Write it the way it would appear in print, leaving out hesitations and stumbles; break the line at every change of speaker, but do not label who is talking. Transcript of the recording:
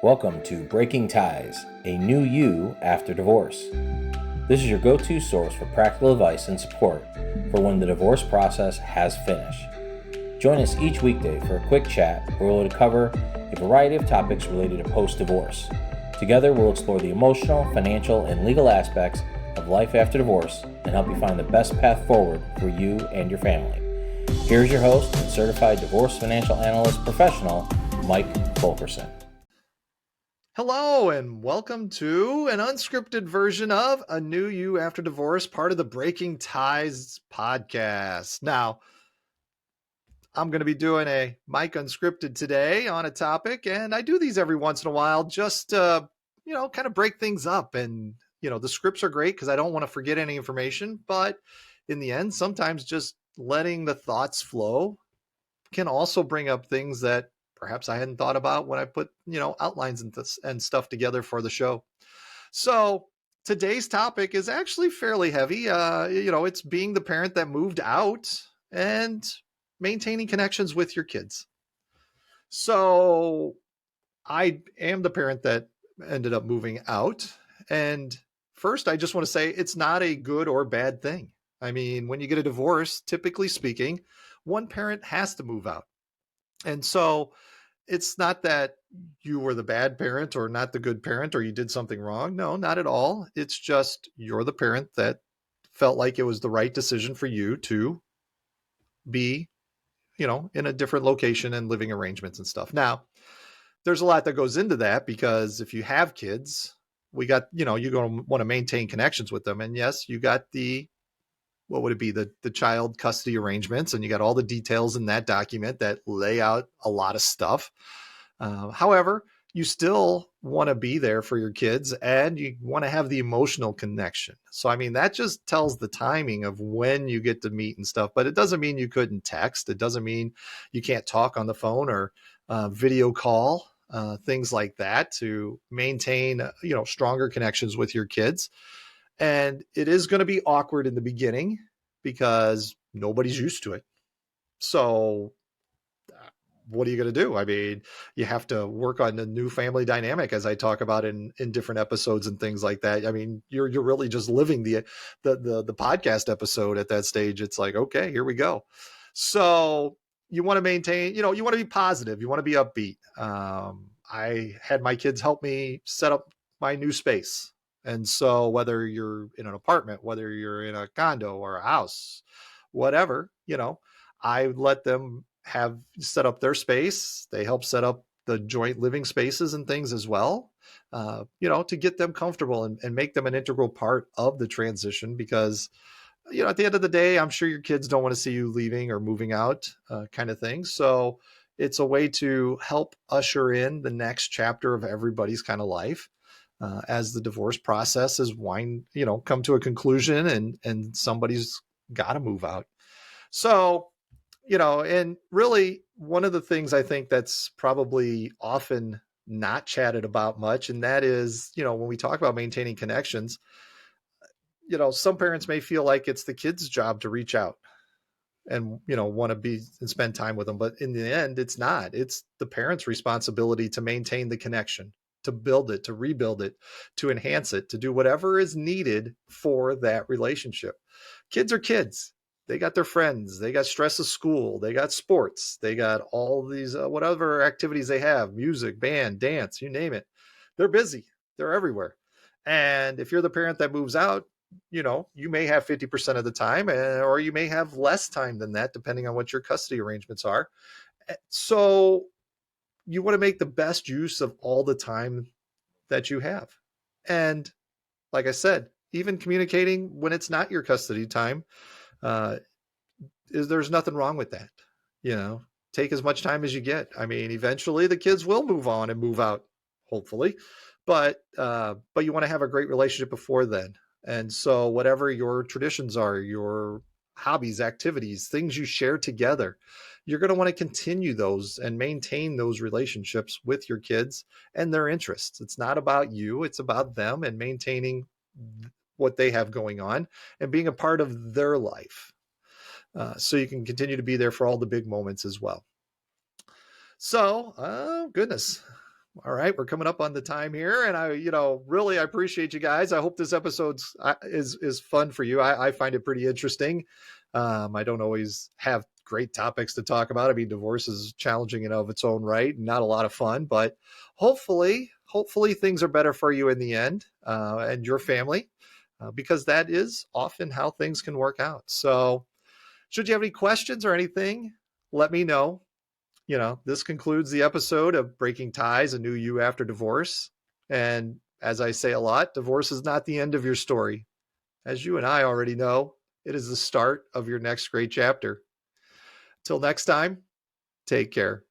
Welcome to Breaking Ties, a new you after divorce. This is your go-to source for practical advice and support for when the divorce process has finished. Join us each weekday for a quick chat where we'll cover a variety of topics related to post-divorce. Together, we'll explore the emotional, financial, and legal aspects of life after divorce and help you find the best path forward for you and your family. Here's your host and Certified Divorce Financial Analyst professional, Mike Fulkerson.
Hello, and welcome to an unscripted version of A New You After Divorce, part of the Breaking Ties podcast. Now, I'm going to be doing a Mike Unscripted today on a topic, and I do these every once in a while just to, kind of break things up. And, the scripts are great because I don't want to forget any information, but in the end, sometimes just letting the thoughts flow can also bring up things that perhaps I hadn't thought about when I put, outlines and stuff together for the show. So today's topic is actually fairly heavy. It's being the parent that moved out and maintaining connections with your kids. So I am the parent that ended up moving out. And first, I just want to say it's not a good or bad thing. I mean, when you get a divorce, typically speaking, one parent has to move out. And so it's not that you were the bad parent or not the good parent or you did something wrong. No, not at all. It's just you're the parent that felt like it was the right decision for you to be, in a different location and living arrangements and stuff. Now, there's a lot that goes into that because if you have kids, you're going to want to maintain connections with them. And yes, you got what would it be? The child custody arrangements, and you got all the details in that document that lay out a lot of stuff. However, you still want to be there for your kids and you want to have the emotional connection. So, I mean, that just tells the timing of when you get to meet and stuff, but it doesn't mean you couldn't text. It doesn't mean you can't talk on the phone or video call, things like that to maintain, stronger connections with your kids. And it is going to be awkward in the beginning because nobody's used to it. So what are you going to do? I mean, you have to work on the new family dynamic, as I talk about in different episodes and things like that. I mean, you're really just living the podcast episode at that stage. It's like, okay, here we go. So you want to maintain, you want to be positive. You want to be upbeat. I had my kids help me set up my new space. And so whether you're in an apartment, whether you're in a condo or a house, whatever, I let them have set up their space. They help set up the joint living spaces and things as well, to get them comfortable and make them an integral part of the transition because, at the end of the day, I'm sure your kids don't want to see you leaving or moving out kind of thing. So it's a way to help usher in the next chapter of everybody's kind of life. As the divorce process is come to a conclusion and somebody's got to move out. So, and really one of the things I think that's probably often not chatted about much, and that is, when we talk about maintaining connections, some parents may feel like it's the kid's job to reach out and, want to be and spend time with them. But in the end, it's not. It's the parent's responsibility to maintain the connection, to build it, to rebuild it, to enhance it, to do whatever is needed for that relationship. Kids are kids. They got their friends. They got stress of school. They got sports. They got all these, whatever activities they have, music, band, dance, you name it. They're busy. They're everywhere. And if you're the parent that moves out, you may have 50% of the time, or you may have less time than that, depending on what your custody arrangements are. So you want to make the best use of all the time that you have. And like I said, even communicating when it's not your custody time, there's nothing wrong with that. Take as much time as you get. I mean, eventually the kids will move on and move out, hopefully, but you want to have a great relationship before then. And so whatever your traditions are, your hobbies, activities, things you share together, you're going to want to continue those and maintain those relationships with your kids and their interests. It's not about you. It's about them and maintaining what they have going on and being a part of their life. So you can continue to be there for all the big moments as well. So, goodness, All right, we're coming up on the time here, and really I appreciate you guys. I hope this episode is fun for you. I find it pretty interesting. I don't always have great topics to talk about. I mean, divorce is challenging in of its own right, and not a lot of fun, but hopefully things are better for you in the end, and your family, because that is often how things can work out. So, should you have any questions or anything, let me know. This concludes the episode of Breaking Ties, a New You After Divorce. And as I say a lot, divorce is not the end of your story. As you and I already know, it is the start of your next great chapter. Till next time, take care.